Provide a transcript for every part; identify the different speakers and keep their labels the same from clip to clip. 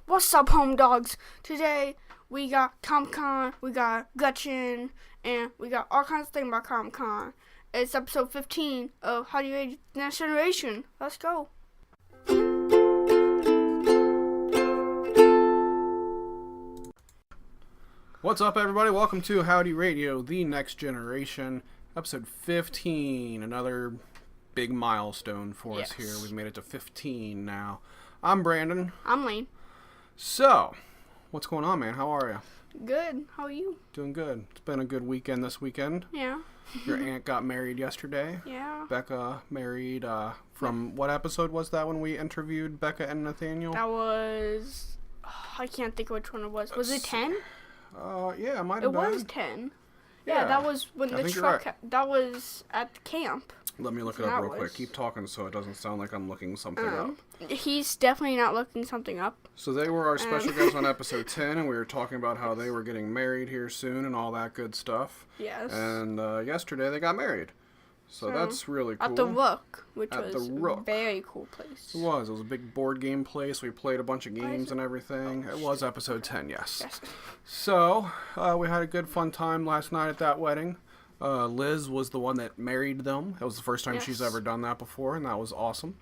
Speaker 1: What's up, home dogs? Today we got Comic-Con, we got Gretchen, and we got all kinds of things about Comic-Con. It's episode 15 of Howdy Radio Next Generation. Let's go.
Speaker 2: What's up, everybody? Welcome to Howdy Radio, the Next Generation, episode 15. Another big milestone for us here. We've made it to 15 now. I'm Brandon.
Speaker 1: I'm Lane.
Speaker 2: So, what's going on, man? How are you?
Speaker 1: Good. How are you?
Speaker 2: Doing good. It's been a good weekend this weekend.
Speaker 1: Yeah.
Speaker 2: Your aunt got married yesterday.
Speaker 1: Yeah.
Speaker 2: Becca married, from what episode was that when we interviewed Becca and Nathaniel?
Speaker 1: That was... I can't think which one it was. Was it 10?
Speaker 2: Yeah, it might have been.
Speaker 1: It was 10. Yeah, that was when the truck... Right. That was at the camp.
Speaker 2: Let me look it up real quick. Keep talking so it doesn't sound like I'm looking something up.
Speaker 1: He's definitely not looking something up.
Speaker 2: So they were our special guests on episode 10, and we were talking about how they were getting married here soon and all that good stuff.
Speaker 1: Yes.
Speaker 2: And yesterday they got married. So that's really cool.
Speaker 1: At the Rook, which was a very cool place.
Speaker 2: It was. It was a big board game place. We played a bunch of games and everything. It was episode 10, yes. So we had a good fun time last night at that wedding. Liz was the one that married them. It was the first time she's ever done that before, and that was awesome.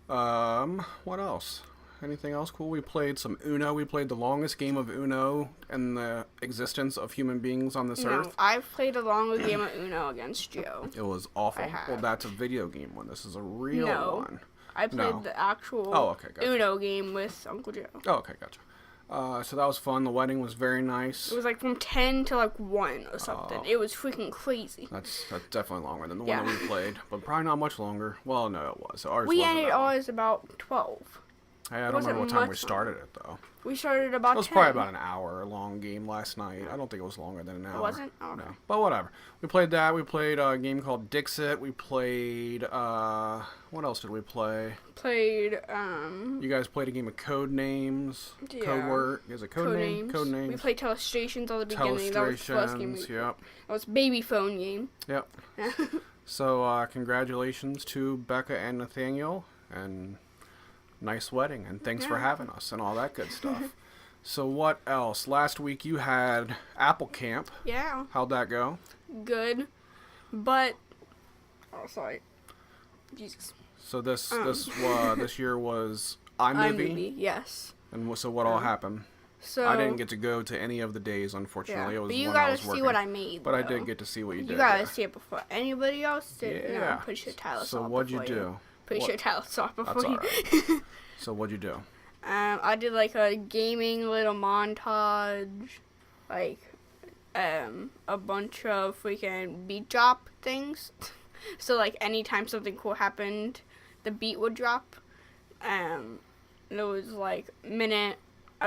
Speaker 2: What else? Anything else cool? We played some Uno. We played the longest game of Uno in the existence of human beings on this earth.
Speaker 1: I've played a longer game of Uno against Joe.
Speaker 2: It was awful. Well, that's a video game one. This is a real one.
Speaker 1: I played the actual Uno game with Uncle Joe.
Speaker 2: Oh, okay, gotcha. So that was fun. The wedding was very nice.
Speaker 1: It was like from 10 to like 1 or something. It was freaking crazy.
Speaker 2: That's definitely longer than the one that we played, but probably not much longer. Well, no, it was.
Speaker 1: We ended ours about 12.
Speaker 2: Hey, I don't remember what time we started it, though.
Speaker 1: We started about 10.
Speaker 2: It was probably about an hour-long game last night. I don't think it was longer than an hour.
Speaker 1: It wasn't? Oh, okay.
Speaker 2: No. But whatever. We played that. We played a game called Dixit. We played, what else did we play? You guys played a game of Code Names. Yeah. Code Word. Is it Code Names? Code Names.
Speaker 1: We played Telestrations at the beginning. That was the first game we played. That was Baby Phone game.
Speaker 2: Yep. So, congratulations to Becca and Nathaniel, and nice wedding, and thanks for having us, and all that good stuff. So what else? Last week you had Apple Camp.
Speaker 1: Yeah.
Speaker 2: How'd that go?
Speaker 1: Good, but... Oh, sorry. Jesus.
Speaker 2: So this year was iMovie?
Speaker 1: iMovie, yes.
Speaker 2: And so what all happened?
Speaker 1: So
Speaker 2: I didn't get to go to any of the days, unfortunately.
Speaker 1: Yeah,
Speaker 2: it was
Speaker 1: but you
Speaker 2: when I was
Speaker 1: gotta
Speaker 2: working.
Speaker 1: see what I made.
Speaker 2: But
Speaker 1: though.
Speaker 2: I did get to see what you did.
Speaker 1: You gotta see it before anybody else did.
Speaker 2: Yeah.
Speaker 1: No, put your tile
Speaker 2: So what'd you do?
Speaker 1: Put your tile off before
Speaker 2: That's
Speaker 1: you.
Speaker 2: all right. So what'd you do?
Speaker 1: I did like a gaming little montage, like a bunch of freaking beat drop things. So like anytime something cool happened, the beat would drop. It was like I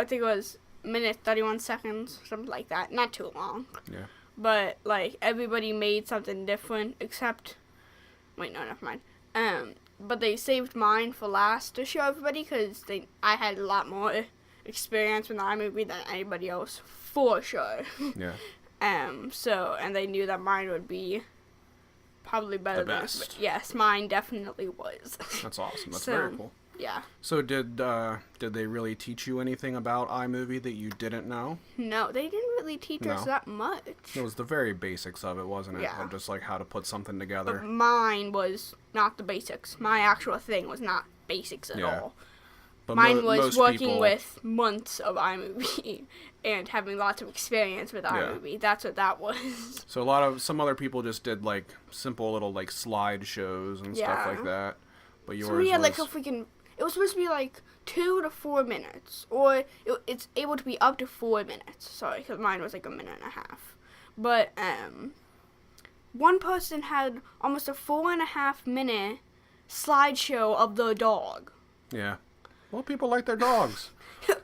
Speaker 1: think it was minute 31 seconds, something like that. Not too long.
Speaker 2: Yeah.
Speaker 1: But like everybody made something different except, wait, no, never mind. But they saved mine for last to show everybody because I had a lot more experience with the iMovie than anybody else, for sure.
Speaker 2: Yeah.
Speaker 1: And they knew that mine would be probably better
Speaker 2: the best.
Speaker 1: But yes, mine definitely was.
Speaker 2: That's awesome. That's very cool.
Speaker 1: Yeah.
Speaker 2: So did they really teach you anything about iMovie that you didn't know?
Speaker 1: No, they didn't really teach us that much.
Speaker 2: It was the very basics of it, wasn't it?
Speaker 1: Yeah.
Speaker 2: Just like how to put something together.
Speaker 1: But mine was not the basics. My actual thing was not basics at all.
Speaker 2: But
Speaker 1: mine was working with months of iMovie and having lots of experience with iMovie. That's what that was.
Speaker 2: So some other people just did like simple little like slideshows and stuff like that. But yours
Speaker 1: we had like a freaking... It was supposed to be like 2 to 4 minutes, or it's able to be up to 4 minutes. Sorry, because mine was like a minute and a half. But one person had almost a 4.5 minute slideshow of the dog.
Speaker 2: Yeah. Well, people like their dogs.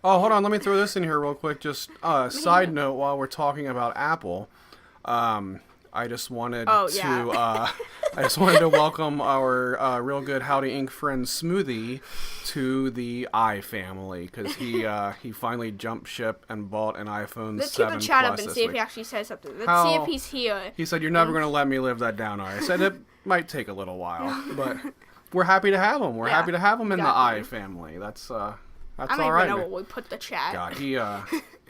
Speaker 2: Oh, hold on. Let me throw this in here real quick. Just side note while we're talking about Apple. I just wanted to welcome our real good Howdy Inc. friend Smoothie to the iFamily because he finally jumped ship and bought an iPhone 7 Plus.
Speaker 1: Let's keep the chat up and see if he actually says something. Let's see if he's here.
Speaker 2: He said, "You're never going to let me live that down." I said, "It might take a little while, but we're happy to have him. We're happy to have him in the iFamily." That's That's
Speaker 1: I don't
Speaker 2: all right,
Speaker 1: even know
Speaker 2: man.
Speaker 1: what we put the chat.
Speaker 2: God, he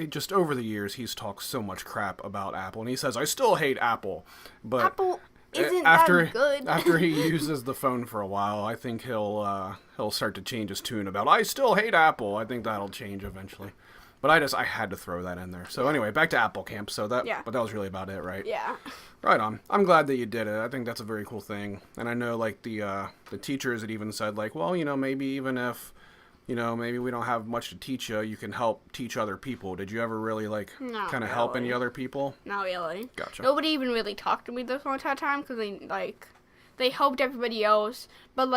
Speaker 2: just over the years he's talked so much crap about Apple, and he says I still hate Apple, but
Speaker 1: Apple isn't
Speaker 2: after
Speaker 1: that good.
Speaker 2: after he uses the phone for a while, I think he'll start to change his tune about I still hate Apple. I think that'll change eventually. But I had to throw that in there. So anyway, back to Apple Camp. So but that was really about it, right?
Speaker 1: Yeah.
Speaker 2: Right on. I'm glad that you did it. I think that's a very cool thing. And I know like the teachers had even said like, well, maybe even if maybe we don't have much to teach you, you can help teach other people. Did you ever really kind of help any other people?
Speaker 1: Not really.
Speaker 2: Gotcha.
Speaker 1: Nobody even really talked to me this whole entire time because they helped everybody else, but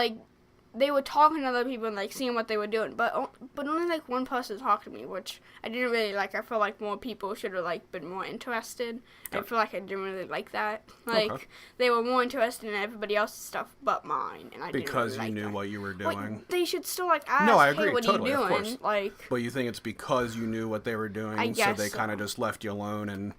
Speaker 1: they were talking to other people and seeing what they were doing, but only one person talked to me, which I didn't really like. I feel like more people should have been more interested. Yep. I feel like I didn't really like that. Okay. They were more interested in everybody else's stuff but mine, and I didn't really like
Speaker 2: you knew
Speaker 1: that.
Speaker 2: what you were doing.
Speaker 1: They should still ask.
Speaker 2: No, I agree.
Speaker 1: Hey, what
Speaker 2: totally,
Speaker 1: are you doing?
Speaker 2: Of course. But you think it's because you knew what they were doing,
Speaker 1: I guess
Speaker 2: so they kind of just left you alone, and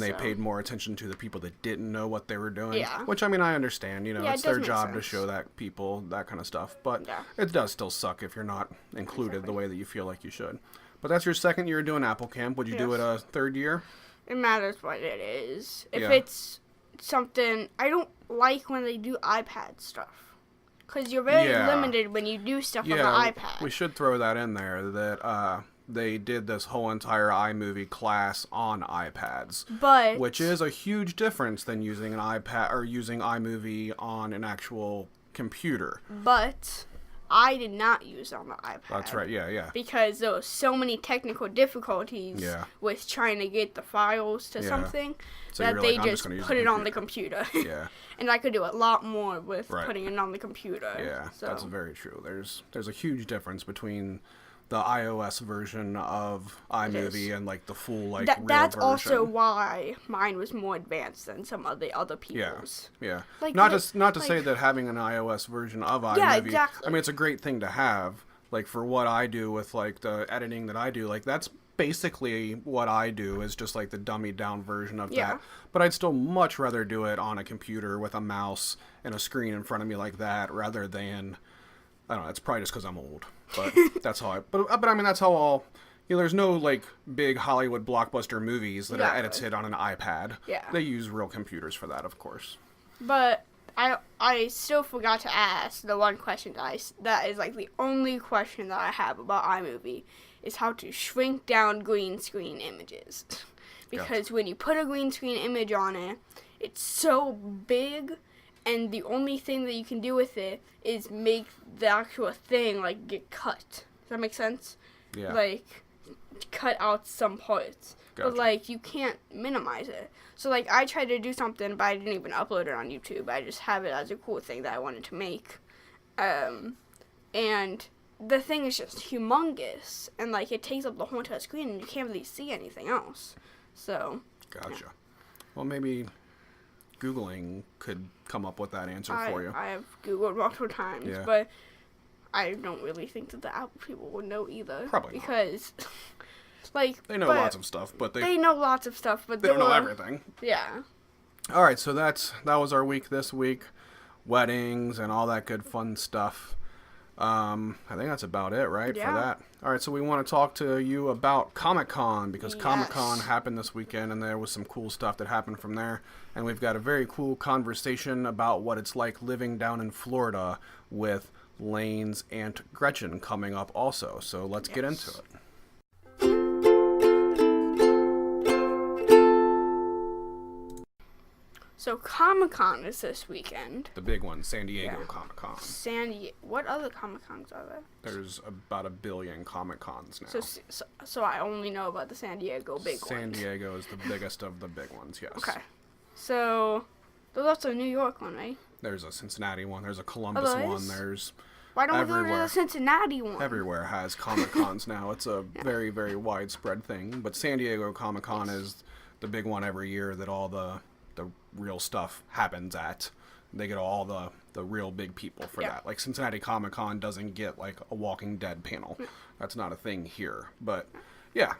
Speaker 2: they paid more attention to the people that didn't know what they were doing.
Speaker 1: Yeah.
Speaker 2: Which I understand. It's their job
Speaker 1: sense
Speaker 2: to show that people that kind of stuff, but it does still suck if you're not included the way that you feel like you should. But that's your second year doing Apple Camp. Would you do it a third year?
Speaker 1: It matters what it is. If it's something, I don't like when they do iPad stuff, because you're very limited when you do stuff on the iPad.
Speaker 2: We should throw that in there that they did this whole entire iMovie class on iPads, which is a huge difference than using an iPad or using iMovie on an actual computer.
Speaker 1: But I did not use it on the iPad.
Speaker 2: That's right, yeah.
Speaker 1: Because there were so many technical difficulties with trying to get the files to something that they just put it on the computer.
Speaker 2: Yeah.
Speaker 1: And I could do a lot more with putting it on the computer.
Speaker 2: Yeah, that's very true. There's a huge difference between the iOS version of iMovie and the full real
Speaker 1: that's
Speaker 2: version.
Speaker 1: Also why mine was more advanced than some of the other people's.
Speaker 2: Yeah. Not to say that having an iOS version of iMovie.
Speaker 1: Yeah, exactly.
Speaker 2: It's a great thing to have. For what I do with the editing that I do, that's basically what I do is just the dummied down version of that. But I'd still much rather do it on a computer with a mouse and a screen in front of me like that rather than, I don't know, it's probably just because I'm old. But that's how but that's how all, there's no big Hollywood blockbuster movies that are edited on an iPad.
Speaker 1: Yeah.
Speaker 2: They use real computers for that, of course.
Speaker 1: But I still forgot to ask the one question that is the only question that I have about iMovie is how to shrink down green screen images. Because when you put a green screen image on it, it's so big, and the only thing that you can do with it is make the actual thing get cut. Does that make sense?
Speaker 2: Yeah.
Speaker 1: Cut out some parts.
Speaker 2: Gotcha.
Speaker 1: But you can't minimize it. So I tried to do something, but I didn't even upload it on YouTube. I just have it as a cool thing that I wanted to make. And the thing is just humongous, and it takes up the whole entire screen, and you can't really see anything else. So.
Speaker 2: Gotcha. Yeah. Well, maybe Googling could come up with that answer for you.
Speaker 1: I have Googled multiple times, but I don't really think that the Apple people would know either.
Speaker 2: Probably
Speaker 1: because,
Speaker 2: they know lots of stuff, but
Speaker 1: they know lots of stuff, but
Speaker 2: they don't know everything.
Speaker 1: Yeah.
Speaker 2: All right, so that was our week this week, weddings and all that good fun stuff. I think that's about it, right, for that. All right, so we want to talk to you about Comic-Con, because Comic-Con happened this weekend, and there was some cool stuff that happened from there. And we've got a very cool conversation about what it's like living down in Florida with Lane's Aunt Gretchen coming up also. So let's get into it.
Speaker 1: So Comic-Con is this weekend.
Speaker 2: The big one, San Diego Comic-Con.
Speaker 1: What other Comic-Cons are there?
Speaker 2: There's about 1 billion Comic-Cons now.
Speaker 1: So I only know about the San Diego big ones.
Speaker 2: San Diego is the biggest of the big ones, yes.
Speaker 1: Okay. So there's also a New York one, right?
Speaker 2: There's a Cincinnati one. There's a Columbus one. There's
Speaker 1: Why don't we go to the Cincinnati one?
Speaker 2: Everywhere has Comic-Cons now. It's a very, very widespread thing. But San Diego Comic-Con is the big one every year that all the real stuff happens at. They get all the real big people for that. Cincinnati Comic-Con doesn't get a Walking Dead panel. That's not a thing here. But yeah.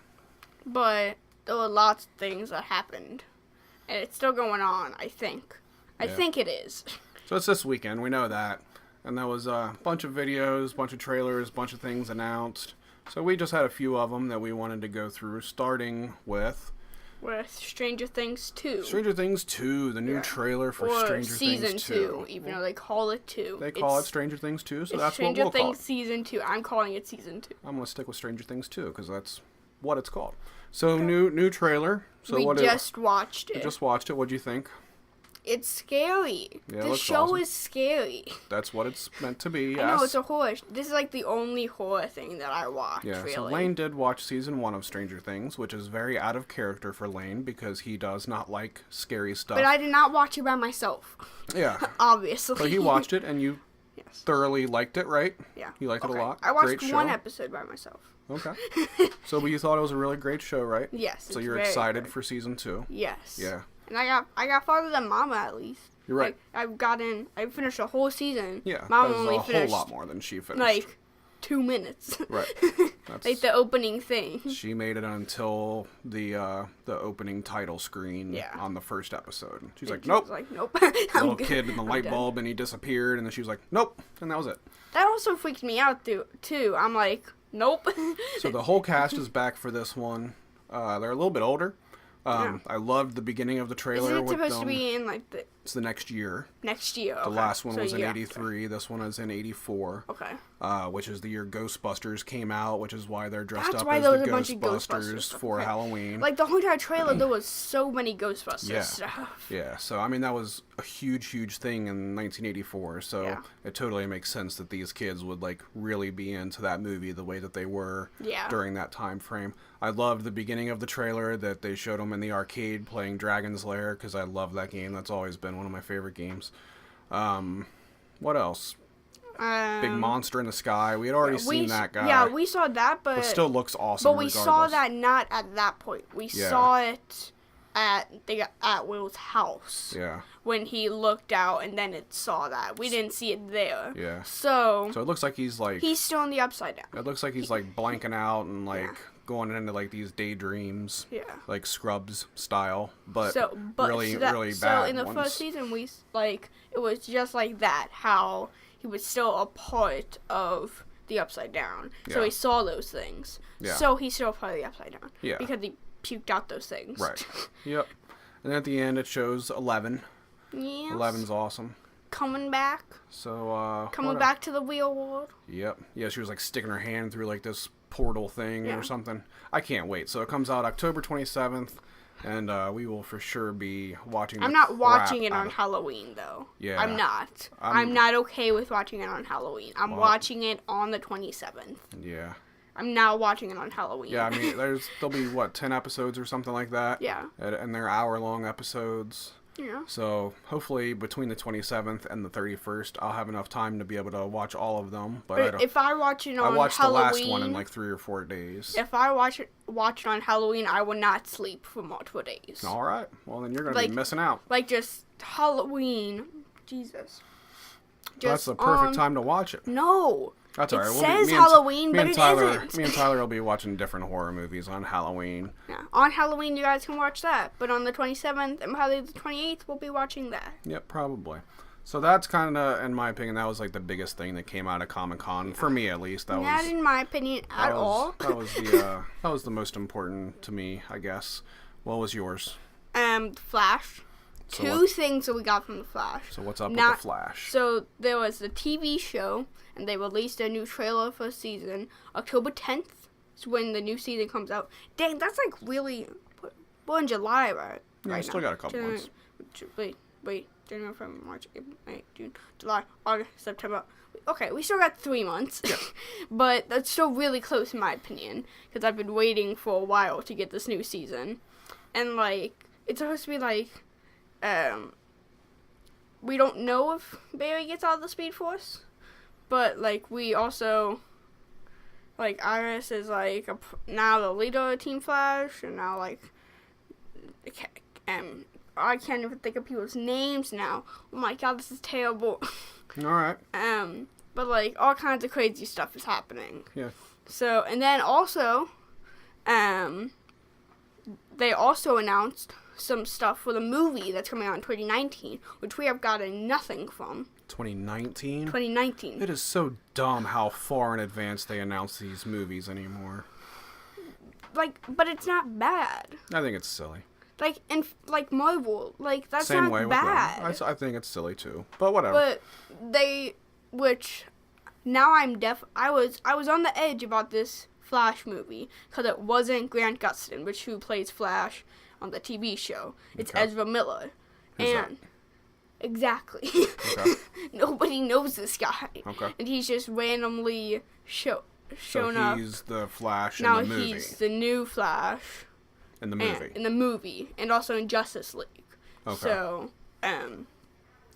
Speaker 1: But there were lots of things that happened. And it's still going on, I think. I think it is.
Speaker 2: So it's this weekend, we know that. And there was a bunch of videos, bunch of trailers, bunch of things announced. So we just had a few of them that we wanted to go through, starting with
Speaker 1: Stranger Things 2.
Speaker 2: Stranger Things 2, the new trailer for Stranger
Speaker 1: Season
Speaker 2: Things
Speaker 1: 2, even though they call it 2.
Speaker 2: They call it Stranger Things 2, so that's what we'll
Speaker 1: Stranger
Speaker 2: call it.
Speaker 1: Things Season 2. I'm calling it Season 2.
Speaker 2: I'm going to stick with Stranger Things 2, because that's what it's called. So, new trailer. So
Speaker 1: we just watched it.
Speaker 2: We just watched it. What'd you think?
Speaker 1: It's scary.
Speaker 2: Yeah,
Speaker 1: the show
Speaker 2: awesome.
Speaker 1: is scary.
Speaker 2: That's what it's meant to be, yes.
Speaker 1: I know, it's a horror. This is like the only horror thing that I watch, really.
Speaker 2: So Lane did watch season 1 of Stranger Things, which is very out of character for Lane because he does not like scary stuff.
Speaker 1: But I did not watch it by myself.
Speaker 2: Yeah.
Speaker 1: Obviously.
Speaker 2: But he watched it and you thoroughly liked it, right?
Speaker 1: Yeah.
Speaker 2: You liked it a lot?
Speaker 1: I watched
Speaker 2: great
Speaker 1: one
Speaker 2: show.
Speaker 1: episode by myself.
Speaker 2: Okay. So you thought it was a really great show, right?
Speaker 1: Yes.
Speaker 2: So you're excited for season 2?
Speaker 1: Yes.
Speaker 2: Yeah.
Speaker 1: And I got farther than Mama at least.
Speaker 2: You're right.
Speaker 1: I finished a whole season.
Speaker 2: Yeah.
Speaker 1: Mama
Speaker 2: that was
Speaker 1: only
Speaker 2: a
Speaker 1: finished
Speaker 2: whole lot more than she finished.
Speaker 1: like 2 minutes.
Speaker 2: Right.
Speaker 1: Like the opening thing.
Speaker 2: She made it until the opening title screen on the first episode. She's like, nope. Little kid in the light bulb, and he disappeared, and then she was like, nope, and that was it.
Speaker 1: That also freaked me out too. I'm like, nope.
Speaker 2: So the whole cast is back for this one. They're a little bit older. I loved the beginning of the trailer.
Speaker 1: Is it supposed to be in like the...
Speaker 2: It's the next year.
Speaker 1: Next year, okay.
Speaker 2: The last one was in 83. This one is in 84.
Speaker 1: Okay.
Speaker 2: Which is the year Ghostbusters came out, which is why they're dressed
Speaker 1: That's
Speaker 2: up
Speaker 1: why
Speaker 2: as
Speaker 1: there
Speaker 2: the
Speaker 1: was a bunch of
Speaker 2: Ghostbusters for Halloween.
Speaker 1: Like the whole entire trailer, there was so many Ghostbusters stuff.
Speaker 2: Yeah, so I mean that was a huge thing in 1984, so it totally makes sense that these kids would like really be into that movie the way that they were during that time frame. I loved the beginning of the trailer that they showed them in the arcade playing Dragon's Lair, because I love that game. That's always been one of my favorite games. What else? Big monster in the sky. We had already seen that guy.
Speaker 1: Yeah, we saw that, but
Speaker 2: still looks awesome.
Speaker 1: But we saw that not at that point. We saw it at Will's house.
Speaker 2: Yeah.
Speaker 1: When he looked out and then it saw that. We didn't see it there.
Speaker 2: Yeah.
Speaker 1: So
Speaker 2: it looks like he's
Speaker 1: still in the Upside Down.
Speaker 2: It looks like he's like blanking out and like going into like these daydreams.
Speaker 1: Yeah.
Speaker 2: Like Scrubs style, but really bad.
Speaker 1: So in the
Speaker 2: ones.
Speaker 1: first season, it was just like that. How he was still a part of the Upside Down. So he saw those things.
Speaker 2: Yeah.
Speaker 1: So he's still part of the Upside Down.
Speaker 2: Yeah.
Speaker 1: Because he puked out those things.
Speaker 2: Right. Yep. And at the end, it shows 11.
Speaker 1: Yes.
Speaker 2: 11's awesome.
Speaker 1: Coming back.
Speaker 2: So,
Speaker 1: coming back to the real world.
Speaker 2: Yep. Yeah, she was like sticking her hand through like this portal thing or something. I can't wait. So it comes out October 27th. And we will for sure be watching.
Speaker 1: I'm not watching it on Halloween, though.
Speaker 2: Yeah.
Speaker 1: I'm not. I'm not okay with watching it on Halloween. I'm watching it on the 27th.
Speaker 2: Yeah.
Speaker 1: I'm not watching it on Halloween.
Speaker 2: Yeah, I mean, there'll be, 10 episodes or something like that?
Speaker 1: Yeah.
Speaker 2: And they're hour-long episodes.
Speaker 1: Yeah.
Speaker 2: So, hopefully, between the 27th and the 31st, I'll have enough time to be able to watch all of them. But
Speaker 1: if I watch it on Halloween...
Speaker 2: I watched the last one in, 3 or 4 days.
Speaker 1: If I watch it on Halloween, I will not sleep for multiple days.
Speaker 2: All right. Well, then you're going to be missing out.
Speaker 1: Just Halloween. Jesus.
Speaker 2: That's the perfect time to watch it.
Speaker 1: No.
Speaker 2: That's all right.
Speaker 1: It says Halloween, but it isn't.
Speaker 2: Me and Tyler will be watching different horror movies on Halloween.
Speaker 1: Yeah. On Halloween, you guys can watch that. But on the 27th and probably the 28th, we'll be watching that.
Speaker 2: Yep, probably. So that's kind of, in my opinion, that was the biggest thing that came out of Comic-Con, for me at least.
Speaker 1: Not in my opinion at all.
Speaker 2: That was the most important to me, I guess. What was yours?
Speaker 1: Flash. So Two things that we got from the Flash.
Speaker 2: So what's up with the Flash?
Speaker 1: So there was the TV show, and they released a new trailer for season. October 10th is when the new season comes out. Dang, that's really... We're in July, right?
Speaker 2: Yeah,
Speaker 1: right
Speaker 2: still got a couple months.
Speaker 1: Wait. January, February, March, April, May, June, July, August, September. Okay, we still got 3 months.
Speaker 2: Yeah.
Speaker 1: But that's still really close in my opinion, because I've been waiting for a while to get this new season. And, it's supposed to be, we don't know if Barry gets out of the Speed Force, but, we also, Iris is, now the leader of Team Flash, and now, I can't even think of people's names now. Oh my god, this is terrible.
Speaker 2: Alright.
Speaker 1: But, all kinds of crazy stuff is happening.
Speaker 2: Yeah.
Speaker 1: So, and then also, they also announced some stuff for the movie that's coming out in 2019, which we have gotten nothing from.
Speaker 2: 2019?
Speaker 1: 2019.
Speaker 2: It is so dumb how far in advance they announce these movies anymore.
Speaker 1: Like, but it's not bad.
Speaker 2: I think it's silly.
Speaker 1: Like, in, like, Marvel, like, that's
Speaker 2: Same
Speaker 1: not
Speaker 2: way
Speaker 1: bad.
Speaker 2: with them. I think it's silly, too. But whatever.
Speaker 1: But which, now I was on the edge about this Flash movie, because it wasn't Grant Gustin, who plays Flash on the TV show. It's
Speaker 2: Okay.
Speaker 1: Ezra Miller.
Speaker 2: Who's that?
Speaker 1: Exactly.
Speaker 2: Okay.
Speaker 1: Nobody knows this guy.
Speaker 2: Okay.
Speaker 1: And he's just randomly shown
Speaker 2: So
Speaker 1: up.
Speaker 2: he's the Flash
Speaker 1: Now
Speaker 2: in the movie.
Speaker 1: he's the new Flash.
Speaker 2: In the movie.
Speaker 1: In the movie. And also in Justice League.
Speaker 2: Okay.
Speaker 1: So,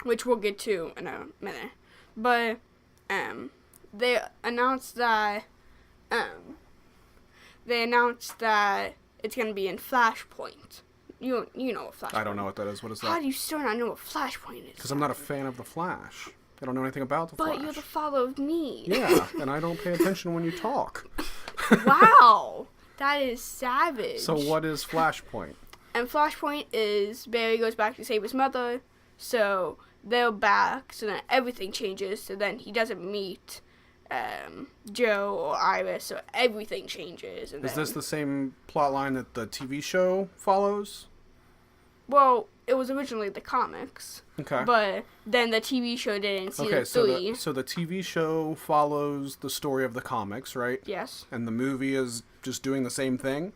Speaker 1: which we'll get to in a minute. But, they announced that, it's going to be in Flashpoint. You know what Flashpoint is.
Speaker 2: I don't know what that is. What is
Speaker 1: How
Speaker 2: that?
Speaker 1: do you still not know what Flashpoint is?
Speaker 2: Because I'm not a fan of the Flash. I don't know anything about the Flash.
Speaker 1: But you're the father of me.
Speaker 2: Yeah, and I don't pay attention when you talk.
Speaker 1: Wow. That is savage.
Speaker 2: So what is Flashpoint?
Speaker 1: And Flashpoint is Barry goes back to save his mother. So they're back. So then everything changes. So then he doesn't meet Joe or Iris. So everything changes. And
Speaker 2: Is
Speaker 1: then,
Speaker 2: this the same plot line that the TV show follows?
Speaker 1: Well, it was originally the comics.
Speaker 2: Okay.
Speaker 1: But then the TV show did in season
Speaker 2: Okay,
Speaker 1: 3.
Speaker 2: so the TV show follows the story of the comics, right?
Speaker 1: Yes.
Speaker 2: And the movie is just doing the same thing?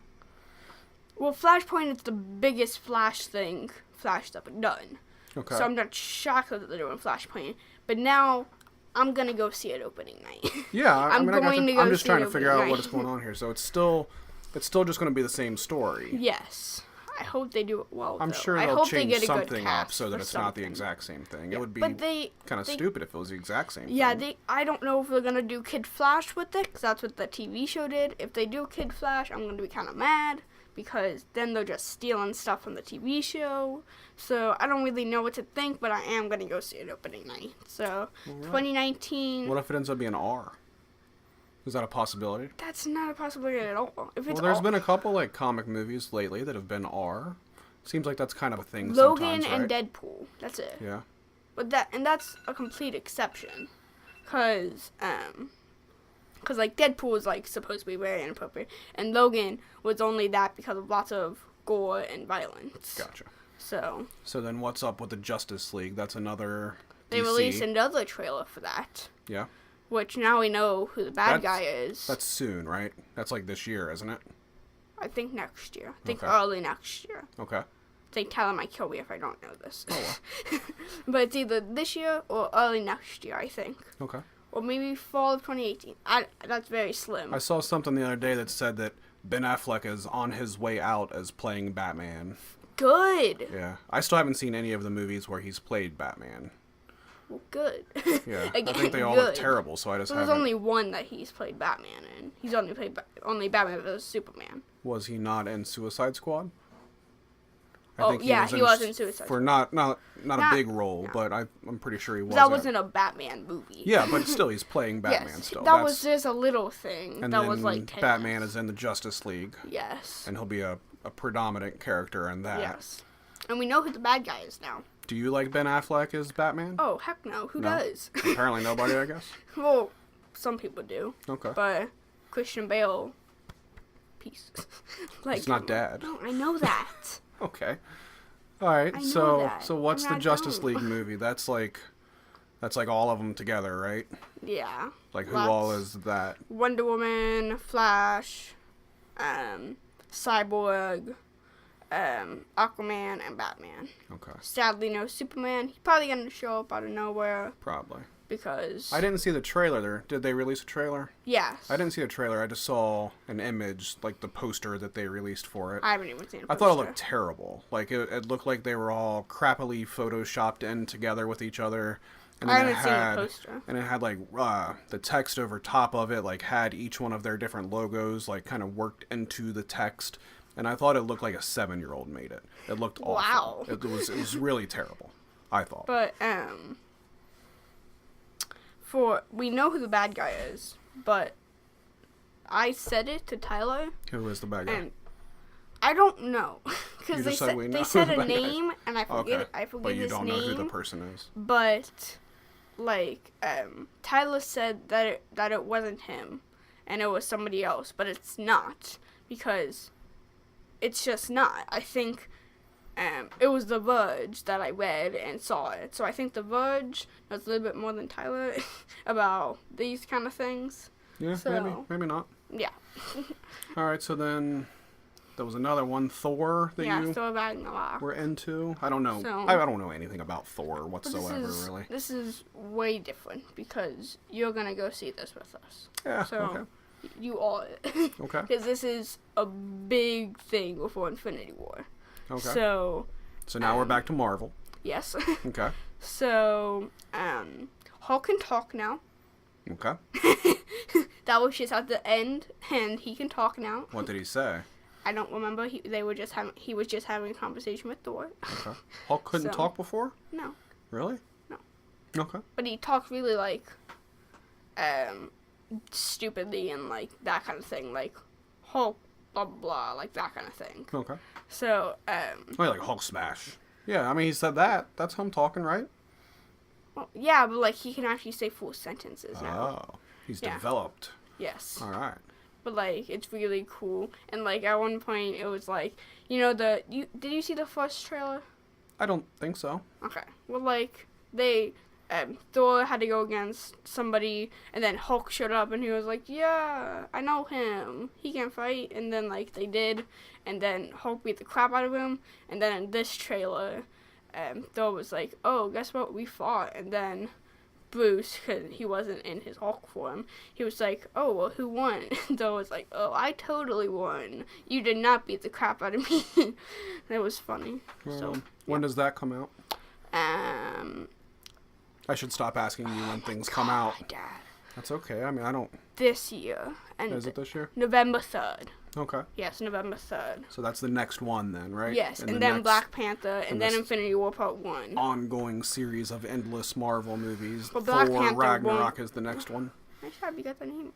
Speaker 1: Well, Flashpoint is the biggest Flash thing Flash ever done.
Speaker 2: Okay.
Speaker 1: So I'm not shocked that they're doing Flashpoint. But now, I'm going to go see it opening night.
Speaker 2: Yeah, I mean, I'm just trying to figure out
Speaker 1: night.
Speaker 2: what is going on here. So it's still just going to be the same story.
Speaker 1: Yes. I hope they do it well,
Speaker 2: I'm
Speaker 1: though.
Speaker 2: sure
Speaker 1: I
Speaker 2: they'll
Speaker 1: hope they
Speaker 2: change
Speaker 1: get a good
Speaker 2: something up
Speaker 1: cast
Speaker 2: so that
Speaker 1: for
Speaker 2: it's not the
Speaker 1: something.
Speaker 2: exact same thing.
Speaker 1: Yeah,
Speaker 2: It would be
Speaker 1: but they
Speaker 2: kind of stupid if it was the exact same
Speaker 1: Yeah,
Speaker 2: thing.
Speaker 1: I don't know if they're going to do Kid Flash with it, because that's what the TV show did. If they do Kid Flash, I'm going to be kind of mad, because then they're just stealing stuff from the TV show. So I don't really know what to think, but I am going to go see it opening night. So,
Speaker 2: Alright.
Speaker 1: 2019...
Speaker 2: What if it ends up being R? Is that a possibility?
Speaker 1: That's not a possibility at all. If it's
Speaker 2: Well, there's
Speaker 1: all,
Speaker 2: been a couple like comic movies lately that have been R. Seems like that's kind of a thing
Speaker 1: Logan
Speaker 2: sometimes, right?
Speaker 1: and Deadpool. That's it.
Speaker 2: Yeah.
Speaker 1: But that's a complete exception, cause like Deadpool is like supposed to be very inappropriate, and Logan was only that because of lots of gore and violence.
Speaker 2: Gotcha.
Speaker 1: So
Speaker 2: then what's up with the Justice League? That's another
Speaker 1: they
Speaker 2: DC.
Speaker 1: released another trailer for that,
Speaker 2: Yeah.
Speaker 1: which now we know who the bad guy is.
Speaker 2: That's soon, right? That's like this year, isn't it?
Speaker 1: I think next year. I think
Speaker 2: Okay.
Speaker 1: early next year.
Speaker 2: Okay.
Speaker 1: They Tyler might kill me if I don't know this.
Speaker 2: Oh well.
Speaker 1: But it's either this year or early next year, I think.
Speaker 2: Okay.
Speaker 1: Or maybe fall of 2018. That's very slim.
Speaker 2: I saw something the other day that said that Ben Affleck is on his way out as playing Batman.
Speaker 1: Good.
Speaker 2: Yeah. I still haven't seen any of the movies where he's played Batman.
Speaker 1: Well, good.
Speaker 2: Yeah.
Speaker 1: Again,
Speaker 2: I think they all
Speaker 1: good.
Speaker 2: look terrible, so I just
Speaker 1: So there's
Speaker 2: haven't...
Speaker 1: only one that he's played Batman in. He's only played only Batman vs Superman.
Speaker 2: Was he not in Suicide Squad? I
Speaker 1: Oh,
Speaker 2: think
Speaker 1: yeah, he was in Suicide
Speaker 2: For not a
Speaker 1: Not-
Speaker 2: big role,
Speaker 1: no.
Speaker 2: but I'm pretty sure he was.
Speaker 1: That wasn't a Batman movie.
Speaker 2: Yeah, but still, he's playing Batman
Speaker 1: yes,
Speaker 2: still.
Speaker 1: that was just a little thing.
Speaker 2: And
Speaker 1: that
Speaker 2: then
Speaker 1: was like 10
Speaker 2: Batman
Speaker 1: minutes.
Speaker 2: is in the Justice League,
Speaker 1: Yes.
Speaker 2: and he'll be a predominant character in that.
Speaker 1: Yes. And we know who the bad guy is now.
Speaker 2: Do you like Ben Affleck as Batman?
Speaker 1: Oh, heck no. Who
Speaker 2: No.
Speaker 1: does?
Speaker 2: Apparently nobody, I guess.
Speaker 1: Well, some people do.
Speaker 2: Okay.
Speaker 1: But Christian Bale, peace. Like,
Speaker 2: It's not dad.
Speaker 1: No, I know that.
Speaker 2: Okay. All right.
Speaker 1: I know
Speaker 2: So
Speaker 1: that.
Speaker 2: so what's
Speaker 1: I'm
Speaker 2: the
Speaker 1: not
Speaker 2: Justice
Speaker 1: dumb.
Speaker 2: League movie? That's like all of them together, right?
Speaker 1: Yeah.
Speaker 2: Like who
Speaker 1: Lots.
Speaker 2: all is that?
Speaker 1: Wonder Woman, Flash, Cyborg, Aquaman, and Batman.
Speaker 2: Okay.
Speaker 1: Sadly, no Superman. He's probably gonna show up out of nowhere
Speaker 2: Probably.
Speaker 1: because.
Speaker 2: I didn't see the trailer there. Did they release a trailer?
Speaker 1: Yes.
Speaker 2: I didn't see a trailer. I just saw an image, like the poster that they released for it.
Speaker 1: I haven't even seen it.
Speaker 2: I thought it looked terrible. Like it looked like they were all crappily photoshopped in together with each other. And
Speaker 1: I
Speaker 2: then
Speaker 1: haven't seen the poster.
Speaker 2: And it had like the text over top of it, like had each one of their different logos like kind of worked into the text. And I thought it looked like a 7-year-old made it. It looked awful.
Speaker 1: Wow.
Speaker 2: It was really terrible. I thought.
Speaker 1: But we know who the bad guy is, but I said it to Tyler,
Speaker 2: Who is the bad guy?
Speaker 1: and I don't know
Speaker 2: You
Speaker 1: because they
Speaker 2: just said
Speaker 1: said
Speaker 2: we know
Speaker 1: they
Speaker 2: who
Speaker 1: said
Speaker 2: the
Speaker 1: a
Speaker 2: bad guy is.
Speaker 1: name, and I forget
Speaker 2: Okay.
Speaker 1: I forget
Speaker 2: But you
Speaker 1: his
Speaker 2: don't
Speaker 1: name.
Speaker 2: know who the person is.
Speaker 1: But like, Tyler said that it wasn't him, and it was somebody else, but it's not, because it's just not. I think, it was The Verge that I read and saw it, so I think The Verge knows a little bit more than Tyler about these kind of things.
Speaker 2: Yeah,
Speaker 1: So,
Speaker 2: maybe not.
Speaker 1: Yeah.
Speaker 2: Alright, so then there was another one, Thor, that you
Speaker 1: Thor Ragnarok.
Speaker 2: were into. I don't know.
Speaker 1: So,
Speaker 2: I don't know anything about Thor whatsoever, really.
Speaker 1: This is way different, because you're going to go see this with us.
Speaker 2: Yeah,
Speaker 1: So,
Speaker 2: okay.
Speaker 1: you are.
Speaker 2: Okay.
Speaker 1: Because this is a big thing before Infinity War.
Speaker 2: Okay.
Speaker 1: So
Speaker 2: now we're back to Marvel.
Speaker 1: yes.
Speaker 2: Okay.
Speaker 1: So, Hulk can talk now.
Speaker 2: Okay.
Speaker 1: That was just at the end, and he can talk now.
Speaker 2: What did he say?
Speaker 1: I don't remember. He was just having a conversation with Thor.
Speaker 2: Okay. Hulk couldn't
Speaker 1: So-
Speaker 2: talk before?
Speaker 1: No.
Speaker 2: Really?
Speaker 1: No.
Speaker 2: Okay.
Speaker 1: But he talked really, like, stupidly and, like, that kind of thing. Like, Hulk, blah, blah, blah, like, that kind of thing.
Speaker 2: Okay.
Speaker 1: So,
Speaker 2: Like Hulk smash. Yeah, I mean, he said that. That's him talking, right?
Speaker 1: well, yeah, but, like, he can actually say full sentences now.
Speaker 2: Oh. He's
Speaker 1: Yeah.
Speaker 2: developed.
Speaker 1: Yes.
Speaker 2: All right.
Speaker 1: But, like, it's really cool. And, like, at one point, it was, like, you know, did you see the first trailer?
Speaker 2: I don't think so.
Speaker 1: Okay. Well, like, Thor had to go against somebody, and then Hulk showed up, and he was like, yeah, I know him. He can fight. And then, like, they did, and then Hulk beat the crap out of him. And then in this trailer, Thor was like, oh, guess what? We fought. And then Bruce, because he wasn't in his Hulk form, he was like, oh, well, who won? And Thor was like, oh, I totally won. You did not beat the crap out of me. That was funny. So,
Speaker 2: When does that come out? I should stop asking you when things come out.
Speaker 1: Dad.
Speaker 2: That's okay. I mean, I don't...
Speaker 1: This year. And
Speaker 2: Is it this year?
Speaker 1: November 3rd.
Speaker 2: Okay.
Speaker 1: Yes, November 3rd.
Speaker 2: So that's the next one then, right?
Speaker 1: Yes,
Speaker 2: And
Speaker 1: and
Speaker 2: the
Speaker 1: then
Speaker 2: next
Speaker 1: Black Panther, and then
Speaker 2: this-
Speaker 1: Infinity War Part 1.
Speaker 2: ongoing series of endless Marvel movies.
Speaker 1: Well, Black
Speaker 2: Thor
Speaker 1: Panther
Speaker 2: Ragnarok
Speaker 1: won't-
Speaker 2: is the next one.
Speaker 1: I should have got the name.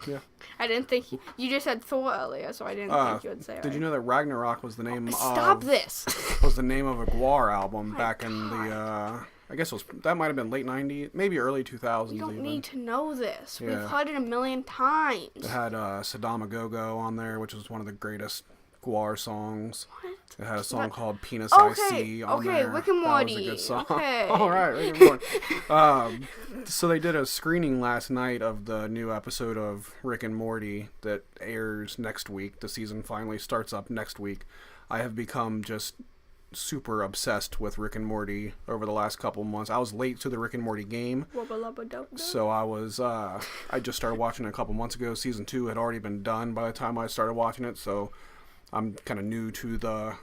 Speaker 2: Yeah.
Speaker 1: I didn't think... You just said Thor earlier, so I didn't think you would say it.
Speaker 2: Did you know that Ragnarok was the name
Speaker 1: Stop
Speaker 2: of...
Speaker 1: this!
Speaker 2: was the name of a Gwar album
Speaker 1: my
Speaker 2: back in the... I guess it was... That might have been late 90s, maybe early 2000s
Speaker 1: You don't
Speaker 2: even.
Speaker 1: need to know this.
Speaker 2: Yeah.
Speaker 1: We've heard it a million times.
Speaker 2: It had Saddam Go on there, which was one of the greatest Gwar songs.
Speaker 1: What?
Speaker 2: It had a song called Penis
Speaker 1: Okay,
Speaker 2: I See on
Speaker 1: okay,
Speaker 2: there.
Speaker 1: Rick and
Speaker 2: That was a
Speaker 1: Morty,
Speaker 2: good song.
Speaker 1: okay.
Speaker 2: All right, Rick and Morty. So they did a screening last night of the new episode of Rick and Morty that airs next week. The season finally starts up next week. I have become just super obsessed with Rick and Morty over the last couple months. I was late to the Rick and Morty game.
Speaker 1: Wubba lubba dub dub.
Speaker 2: So I just started watching it a couple months ago. Season 2 had already been done by the time I started watching it, so I'm kind of new to the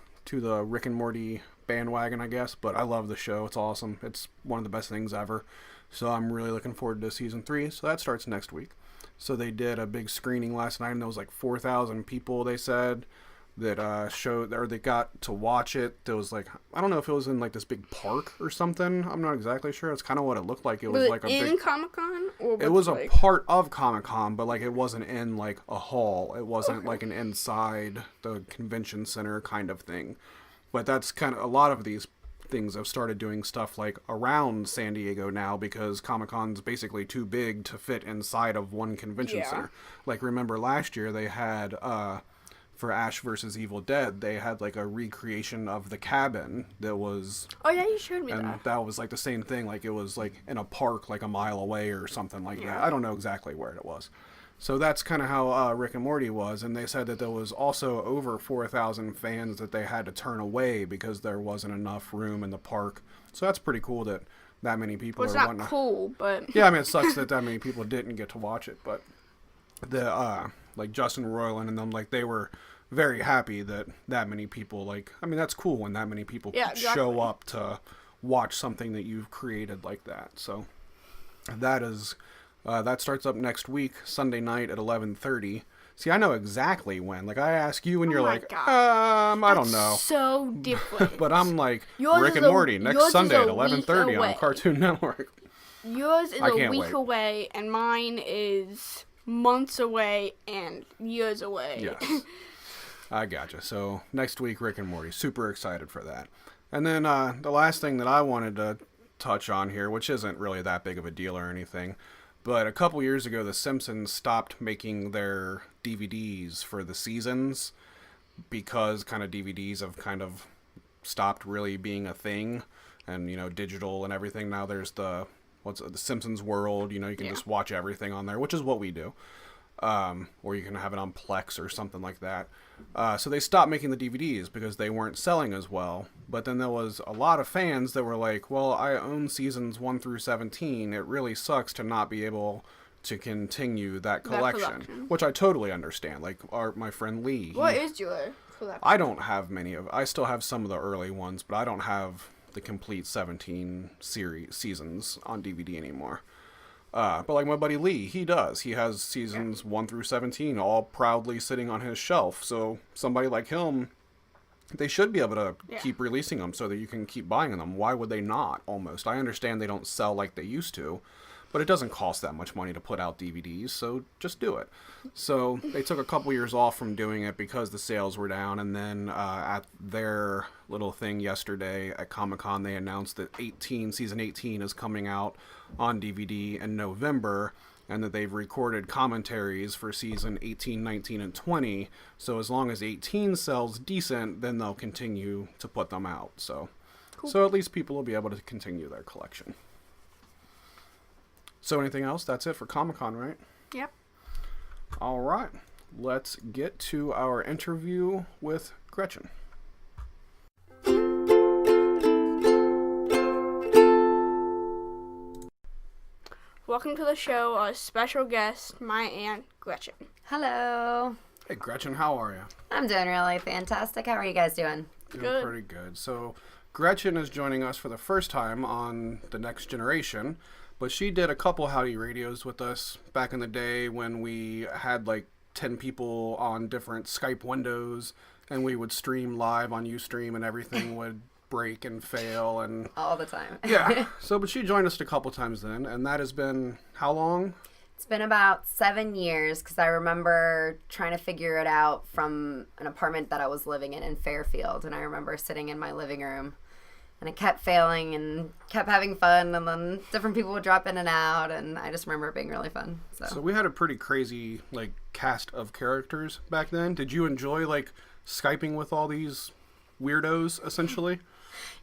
Speaker 2: Rick and Morty bandwagon, I guess, but I love the show. It's awesome. It's one of the best things ever. So I'm really looking forward to season 3. So that starts next week. So they did a big screening last night, and there was like 4,000 people, they said, that showed, or they got to watch it. There was like, I don't know if it was in like this big park or something. I'm not exactly sure. It's kind of what it looked like. It was like a
Speaker 1: in
Speaker 2: big...
Speaker 1: Comic-Con? Or
Speaker 2: It was a
Speaker 1: like...
Speaker 2: part of Comic-Con, but like it wasn't in like a hall. It wasn't like an inside the convention center kind of thing. But that's kind of, a lot of these things have started doing stuff like around San Diego now, because Comic-Con's basically too big to fit inside of one convention center. Like, remember last year they had for Ash vs. Evil Dead, they had like a recreation of the cabin that was...
Speaker 1: Oh yeah, you showed me
Speaker 2: and
Speaker 1: that.
Speaker 2: that was like the same thing, like it was like in a park like a mile away or something like that.
Speaker 1: Yeah.
Speaker 2: I don't know exactly where it was. So that's kind of how Rick and Morty was, and they said that there was also over 4,000 fans that they had to turn away because there wasn't enough room in the park. So that's pretty cool that many people
Speaker 1: Well, it's
Speaker 2: are
Speaker 1: not
Speaker 2: wanting
Speaker 1: cool, but...
Speaker 2: Yeah, I mean, it sucks that many people didn't get to watch it, but the like Justin Roiland and them, like, they were very happy that many people, like, I mean, that's cool when that many people show up to watch something that you've created like that. So that is that starts up next week, Sunday night at 11:30. See, I know exactly when. Like, I ask you and you're like, I don't know.
Speaker 1: So different.
Speaker 2: But I'm like,
Speaker 1: Yours
Speaker 2: Rick
Speaker 1: is
Speaker 2: and Morty next Sunday at 11:30
Speaker 1: week
Speaker 2: on
Speaker 1: away.
Speaker 2: Cartoon Network.
Speaker 1: Yours is
Speaker 2: I
Speaker 1: a
Speaker 2: can't
Speaker 1: week
Speaker 2: wait.
Speaker 1: away, and mine is months away and years away.
Speaker 2: Yes. I gotcha. So next week, Rick and Morty. Super excited for that. And then the last thing that I wanted to touch on here, which isn't really that big of a deal or anything. But a couple years ago, The Simpsons stopped making their DVDs for the seasons because kind of DVDs have kind of stopped really being a thing, and digital and everything. Now there's the Simpsons World. You can just watch everything on there, which is what we do. Or you can have it on Plex or something like that. So they stopped making the DVDs because they weren't selling as well. But then there was a lot of fans that were like, well, I own seasons 1 through 17. It really sucks to not be able to continue that collection. Which I totally understand. Like my friend Lee.
Speaker 1: What is your collection?
Speaker 2: I don't have many of. I still have some of the early ones, but I don't have the complete 17 seasons on DVD anymore. But like my buddy Lee, he does. He has seasons 1 through 17 all proudly sitting on his shelf. So somebody like him, they should be able to keep releasing them so that you can keep buying them. Why would they not, almost? I understand they don't sell like they used to, but it doesn't cost that much money to put out DVDs, so just do it. So they took a couple years off from doing it because the sales were down, and then at their little thing yesterday at Comic-Con, they announced that season 18 is coming out on DVD in November, and that they've recorded commentaries for season 18, 19, and 20, so as long as 18 sells decent, then they'll continue to put them out. So at least people will be able to continue their collection. So anything else? That's it for Comic-Con, right?
Speaker 1: Yep.
Speaker 2: All right. Let's get to our interview with Gretchen.
Speaker 1: Welcome to the show, a special guest, my Aunt Gretchen.
Speaker 3: Hello.
Speaker 2: Hey, Gretchen, how are you?
Speaker 3: I'm doing really fantastic. How are you guys doing?
Speaker 2: Doing pretty good. So Gretchen is joining us for the first time on The Next Generation, but she did a couple Howdy radios with us back in the day when we had like 10 people on different Skype windows, and we would stream live on Ustream, and everything would break and fail and
Speaker 3: all the time.
Speaker 2: Yeah. But she joined us a couple times then, and that has been how long?
Speaker 3: It's been about 7 years, because I remember trying to figure it out from an apartment that I was living in Fairfield, and I remember sitting in my living room, and it kept failing and kept having fun, and then different people would drop in and out, and I just remember it being really fun.
Speaker 2: So we had a pretty crazy like cast of characters back then. Did you enjoy like Skyping with all these weirdos essentially?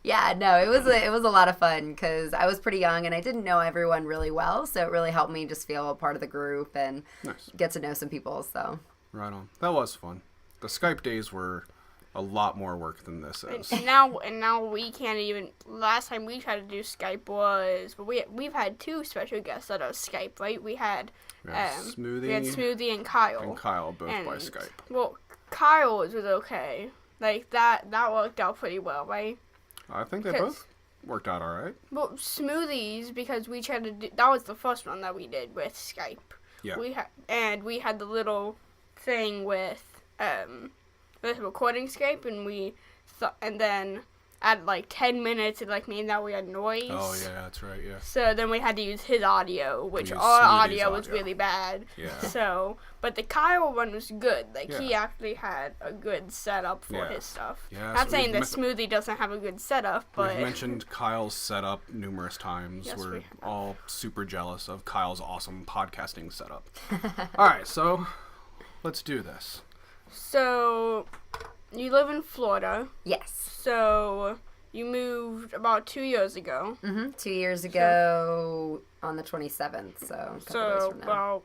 Speaker 3: Yeah, no, it was a lot of fun because I was pretty young and I didn't know everyone really well, so it really helped me just feel a part of the group and get to know some people. So
Speaker 2: right on. That was fun. The Skype days were a lot more work than this is.
Speaker 1: And now we can't even. Last time we tried to do Skype was, but we've had two special guests that are Skype, right? We had Smoothie and Kyle.
Speaker 2: And Kyle both by Skype.
Speaker 1: Well, Kyle was okay. Like that worked out pretty well, right?
Speaker 2: I think they both worked out all right.
Speaker 1: Well, Smoothies, because we tried to do, that was the first one that we did with Skype.
Speaker 2: Yeah.
Speaker 1: We had the little thing with recording Skype, and then at like 10 minutes it like made that weird noise.
Speaker 2: Oh yeah, that's right, yeah.
Speaker 1: So then we had to use his audio, which our audio was really bad.
Speaker 2: Yeah.
Speaker 1: So, but the Kyle one was good. Like he actually had a good setup for his stuff.
Speaker 2: Yeah.
Speaker 1: Not saying that Smoothie doesn't have a good setup, but
Speaker 2: we've mentioned Kyle's setup numerous times.
Speaker 1: Yes,
Speaker 2: We're all super jealous of Kyle's awesome podcasting setup. All right, so let's do this.
Speaker 1: So you live in Florida.
Speaker 3: yes.
Speaker 1: So you moved about 2 years ago.
Speaker 3: 2 years ago on the 27th, so a couple days from now.
Speaker 1: About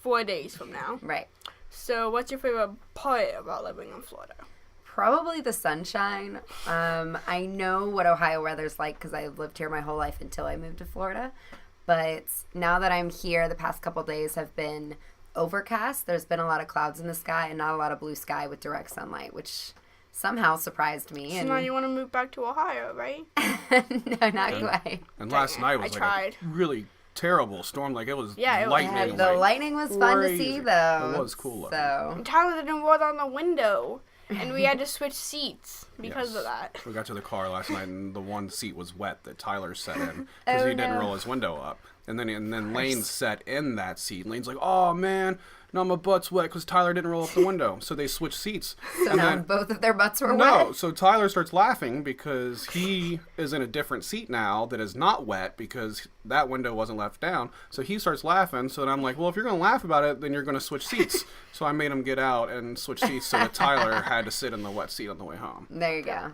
Speaker 1: 4 days from now.
Speaker 3: Right.
Speaker 1: So what's your favorite part about living in Florida?
Speaker 3: Probably the sunshine. I know what Ohio weather's like because I've lived here my whole life until I moved to Florida. But now that I'm here, the past couple days have been overcast. There's been a lot of clouds in the sky and not a lot of blue sky with direct sunlight, which someone surprised me.
Speaker 1: So now you want to move back to Ohio, right?
Speaker 3: No, not quite.
Speaker 2: And last night was a really terrible storm. Like it was lightning.
Speaker 3: The lightning was fun to see, though.
Speaker 2: It was cool.
Speaker 3: So
Speaker 1: Tyler didn't roll down the window, and we had to switch seats because of that.
Speaker 2: We got to the car last night, and the one seat was wet that Tyler sat in because he didn't roll his window up. And then Lane sat in that seat. Lane's like, "Oh man, no, my butt's wet because Tyler didn't roll up the window. So they switch seats.
Speaker 3: So
Speaker 2: and
Speaker 3: now
Speaker 2: then,
Speaker 3: both of their butts were
Speaker 2: no,
Speaker 3: wet?
Speaker 2: so Tyler starts laughing because he is in a different seat now that is not wet because that window wasn't left down. So he starts laughing. So then I'm like, well, if you're going to laugh about it, then you're going to switch seats. So I made him get out and switch seats so that Tyler had to sit in the wet seat on the way home.
Speaker 3: There you go.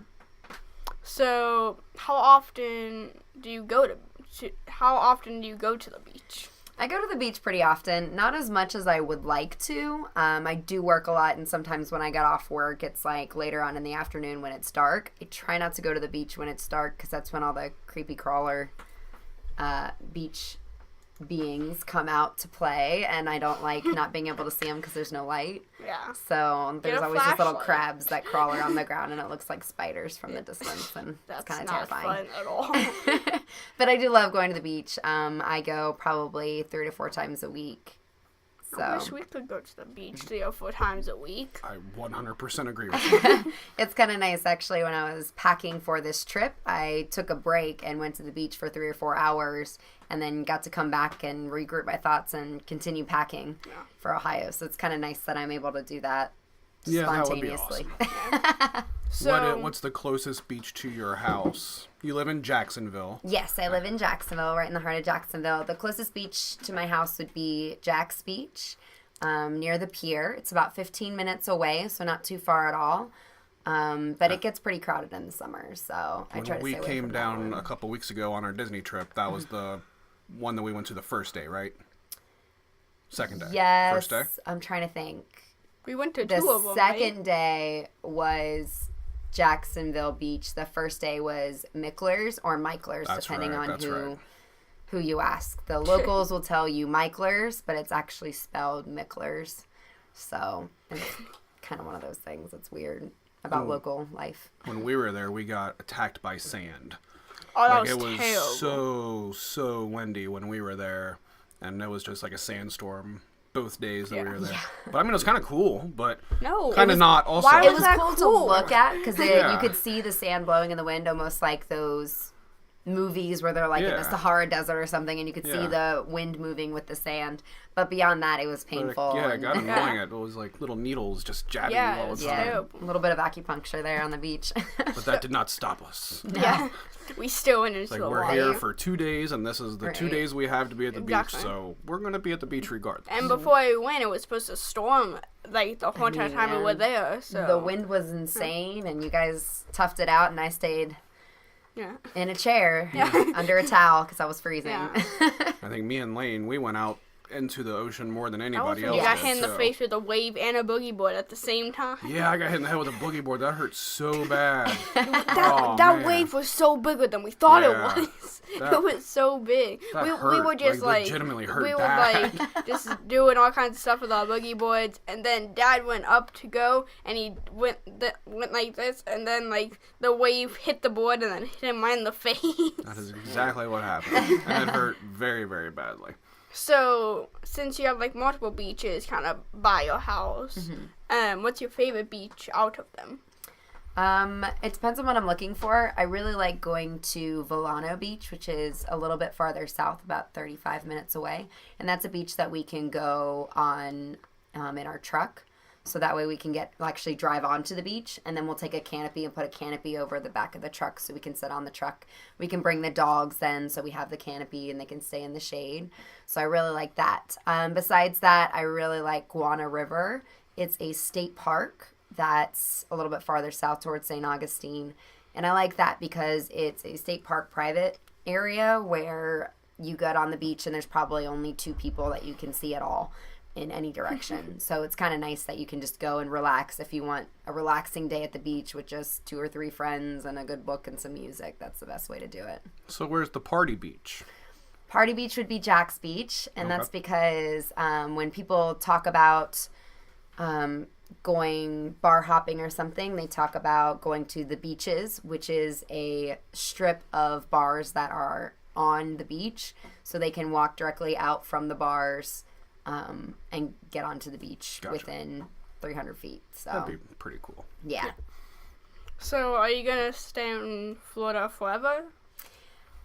Speaker 1: So, how often do you go to the beach?
Speaker 3: I go to the beach pretty often, not as much as I would like to. I do work a lot, and sometimes when I get off work, it's like later on in the afternoon when it's dark. I try not to go to the beach when it's dark because that's when all the creepy crawler beach beings come out to play, and I don't like not being able to see them because there's no light.
Speaker 1: Yeah.
Speaker 3: So there's
Speaker 1: a
Speaker 3: always these little
Speaker 1: flashlight.
Speaker 3: crabs that crawl around the ground, and it looks like spiders from the distance, and it's kind of terrifying.
Speaker 1: Fun at all.
Speaker 3: But I do love going to the beach. I go probably 3 to 4 times a week. So
Speaker 1: I wish we could go to the beach 3 or 4 times a week.
Speaker 2: I 100% agree with you.
Speaker 3: it's kind of nice, actually. When I was packing for this trip, I took a break and went to the beach for 3 or 4 hours, and then got to come back and regroup my thoughts and continue packing for Ohio. So it's kind of nice that I'm able to do that spontaneously.
Speaker 2: That would be awesome.
Speaker 1: So,
Speaker 2: What's the closest beach to your house? You live in Jacksonville.
Speaker 3: Yes, I live in Jacksonville, right in the heart of Jacksonville. The closest beach to my house would be Jack's Beach, near the pier. It's about 15 minutes away, so not too far at all. But it gets pretty crowded in the summer, so I try to stay away
Speaker 2: When we came
Speaker 3: from
Speaker 2: down
Speaker 3: that
Speaker 2: a couple weeks ago on our Disney trip, that was the one that we went to the first day, right? Second day.
Speaker 3: Yes,
Speaker 2: First day?
Speaker 3: I'm trying to think.
Speaker 1: we went to
Speaker 3: The
Speaker 1: 2 of them,
Speaker 3: second day was Jacksonville Beach. The first day was Mickler's or Michler's,
Speaker 2: That's
Speaker 3: depending
Speaker 2: right,
Speaker 3: on
Speaker 2: that's right.
Speaker 3: who you ask. The locals will tell you Michler's, but it's actually spelled Mickler's. So it's kind of one of those things that's weird about local life.
Speaker 2: When we were there, we got attacked by sand.
Speaker 1: Oh, that
Speaker 2: Like, it was
Speaker 1: terrible.
Speaker 2: so windy when we were there, and it was just like a sandstorm both days that we were there. But I mean, it was kind of cool, but
Speaker 1: No,
Speaker 2: kind of not also.
Speaker 1: why
Speaker 3: It
Speaker 1: was
Speaker 3: was
Speaker 1: that
Speaker 3: cool to
Speaker 1: cool?
Speaker 3: look at because
Speaker 2: Yeah.
Speaker 3: you could see the sand blowing in the wind, almost like those movies where they're like in the
Speaker 2: Yeah.
Speaker 3: Sahara Desert or something, and you could see
Speaker 2: Yeah.
Speaker 3: the wind moving with the sand. But beyond that, it was painful.
Speaker 2: Yeah, it
Speaker 3: and-
Speaker 2: got annoying. It was like little needles just jabbing
Speaker 1: Yeah,
Speaker 2: you all
Speaker 1: it was
Speaker 2: the
Speaker 3: yeah,
Speaker 2: time.
Speaker 1: terrible.
Speaker 3: a little bit of acupuncture there on the beach.
Speaker 2: But that did not stop us.
Speaker 1: Yeah. We still went into
Speaker 2: Like,
Speaker 1: the
Speaker 2: we're
Speaker 1: water.
Speaker 2: here for 2 days, and this is the 2
Speaker 3: Right.
Speaker 2: days we have to be at the
Speaker 1: Exactly.
Speaker 2: beach, so we're going to be at the beach regardless.
Speaker 1: And before I went, it was supposed to storm like the whole entire time we were
Speaker 3: man,
Speaker 1: there. So
Speaker 3: The wind was insane, and you guys toughed it out, and I stayed
Speaker 1: Yeah.
Speaker 3: in a chair
Speaker 1: Yeah.
Speaker 3: under a towel because I was freezing.
Speaker 1: Yeah.
Speaker 2: I think me and Lane, we went out into the ocean more than anybody else
Speaker 1: You got
Speaker 2: did,
Speaker 1: hit in the
Speaker 2: so-
Speaker 1: face with a wave and a boogie board at the same time.
Speaker 2: Yeah, I got hit in the head with a boogie board. That hurt so bad.
Speaker 1: That
Speaker 2: man.
Speaker 1: wave was so bigger than we thought
Speaker 2: Yeah.
Speaker 1: it was.
Speaker 2: That-
Speaker 1: it was so big.
Speaker 2: that
Speaker 1: We
Speaker 2: hurt,
Speaker 1: were just
Speaker 2: like,
Speaker 1: like
Speaker 2: legitimately hurt
Speaker 1: we were
Speaker 2: bad.
Speaker 1: like just doing all kinds of stuff with our boogie boards, and then Dad went up to go, and he went like this, and then like the wave hit the board and then hit him right in the face.
Speaker 2: That is exactly what happened. And it hurt very, very badly.
Speaker 1: So since you have like multiple beaches kind of by your house, what's your favorite beach out of them?
Speaker 3: It depends on what I'm looking for. I really like going to Volano Beach, which is a little bit farther south, about 35 minutes away. And that's a beach that we can go on in our truck. So that way we can actually drive onto the beach, and then we'll take a canopy and put a canopy over the back of the truck so we can sit on the truck. We can bring the dogs then, so we have the canopy and they can stay in the shade. So I really like that. Besides that, I really like Guana River. It's a state park that's a little bit farther south towards St. Augustine. And I like that because it's a state park private area where you get on the beach and there's probably only 2 people that you can see at all in any direction. So it's kind of nice that you can just go and relax if you want a relaxing day at the beach with just 2 or 3 friends and a good book and some music. That's the best way to do it.
Speaker 2: So where's the party beach?
Speaker 3: Party beach would be Jack's Beach, and
Speaker 2: Okay.
Speaker 3: that's because when people talk about going bar hopping or something, they talk about going to the beaches, which is a strip of bars that are on the beach, so they can walk directly out from the bars and get onto the beach
Speaker 2: Gotcha.
Speaker 3: within 300 feet. So,
Speaker 2: That'd be pretty cool.
Speaker 3: yeah.
Speaker 1: So are you gonna stay in Florida forever?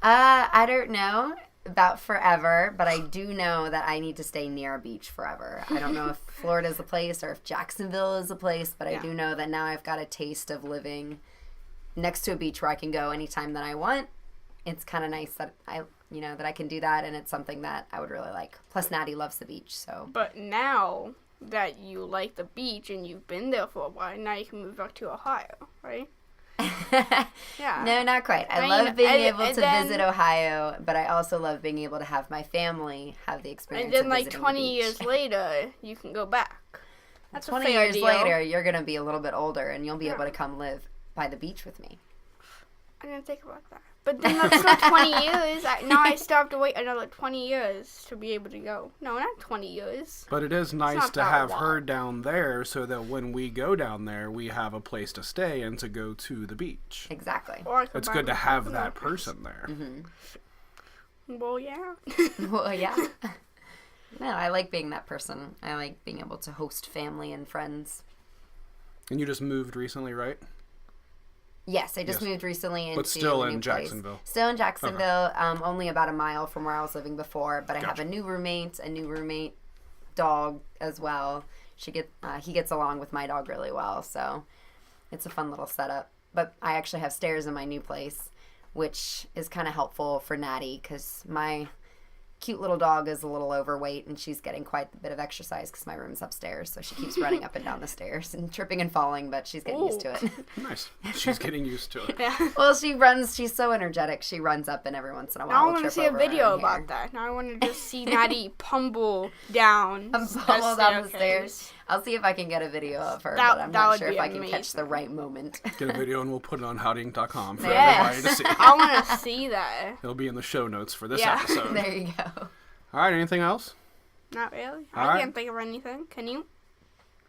Speaker 3: I don't know. about forever, but I do know that I need to stay near a beach forever. I don't know if Florida is a place or if Jacksonville is a place, but I do know that now I've got a taste of living next to a beach where I can go anytime that I want. It's kind of nice that that I can do that, and it's something that I would really like. Plus, Natty loves the beach, so.
Speaker 1: But now that you like the beach and you've been there for a while, now you can move back to Ohio, right? Yeah.
Speaker 3: No, not quite. I love being able to visit Ohio, but I also love being able to have my family have the experience.
Speaker 1: And then,
Speaker 3: of
Speaker 1: like 20 years later, you can go back. That's
Speaker 3: 20 years later, you're going to be a little bit older, and you'll be able to come live by the beach with me.
Speaker 1: I didn't think about that. But then that's not 20 years. Now I still have to wait another 20 years to be able to go. No, not 20 years.
Speaker 2: But it is nice to have her down there so that when we go down there, we have a place to stay and to go to the beach.
Speaker 3: Exactly.
Speaker 2: It's good to have that person there.
Speaker 3: Mm-hmm.
Speaker 1: Well, yeah.
Speaker 3: Well, yeah. No, I like being that person. I like being able to host family and friends.
Speaker 2: And you just moved recently, right?
Speaker 3: Yes, I just moved recently into
Speaker 2: but still
Speaker 3: a new
Speaker 2: in Jacksonville.
Speaker 3: Place. Still in Jacksonville, only about a mile from where I was living before. But I
Speaker 2: Gotcha.
Speaker 3: have a new roommate dog as well. He gets along with my dog really well, so it's a fun little setup. But I actually have stairs in my new place, which is kind of helpful for Natty because my cute little dog is a little overweight and she's getting quite a bit of exercise because my room's upstairs, so she keeps running up and down the stairs and tripping and falling, but she's getting used to it.
Speaker 2: Nice. She's getting used to it.
Speaker 1: Yeah.
Speaker 3: Well, she's so energetic, she runs up and every once in a while
Speaker 1: Now I
Speaker 3: will
Speaker 1: want to
Speaker 3: trip
Speaker 1: see a
Speaker 3: over
Speaker 1: video
Speaker 3: her
Speaker 1: about
Speaker 3: hair.
Speaker 1: that. Now I want to just see Natty pummel down.
Speaker 3: Pummel down the stairs. I'll see if I can get a video of her, but I'm not sure if I can catch the right moment.
Speaker 2: Get a video and we'll put it on howdying.com for
Speaker 3: Yes.
Speaker 2: everybody to see.
Speaker 1: I want to see that.
Speaker 2: It'll be in the show notes for this
Speaker 1: Yeah.
Speaker 2: episode.
Speaker 3: There you go.
Speaker 2: All right, anything else?
Speaker 1: Not really.
Speaker 2: All
Speaker 1: I
Speaker 2: right.
Speaker 1: can't think of anything. Can you?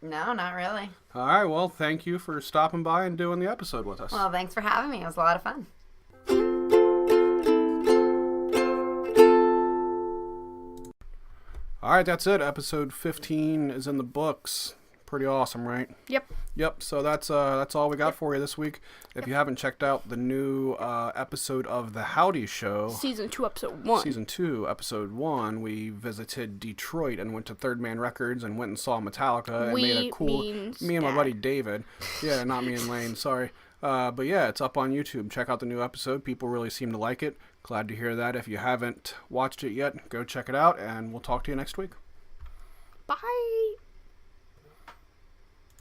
Speaker 3: No, not really.
Speaker 2: All right, well, thank you for stopping by and doing the episode with us.
Speaker 3: Well, thanks for having me. It was a lot of fun.
Speaker 2: All right, that's it. Episode 15 is in the books. Pretty awesome, right? Yep, so that's all we got for you this week. If you haven't checked out the new episode of The Howdy Show,
Speaker 1: Season 2, Episode 1.
Speaker 2: Season 2, Episode 1, we visited Detroit and went to Third Man Records and went and saw Metallica and made a cool... Me and my buddy David. Yeah, not me and Lane, sorry. But yeah, it's up on YouTube. Check out the new episode. People really seem to like it. Glad to hear that. If you haven't watched it yet, go check it out, and we'll talk to you next week.
Speaker 1: Bye.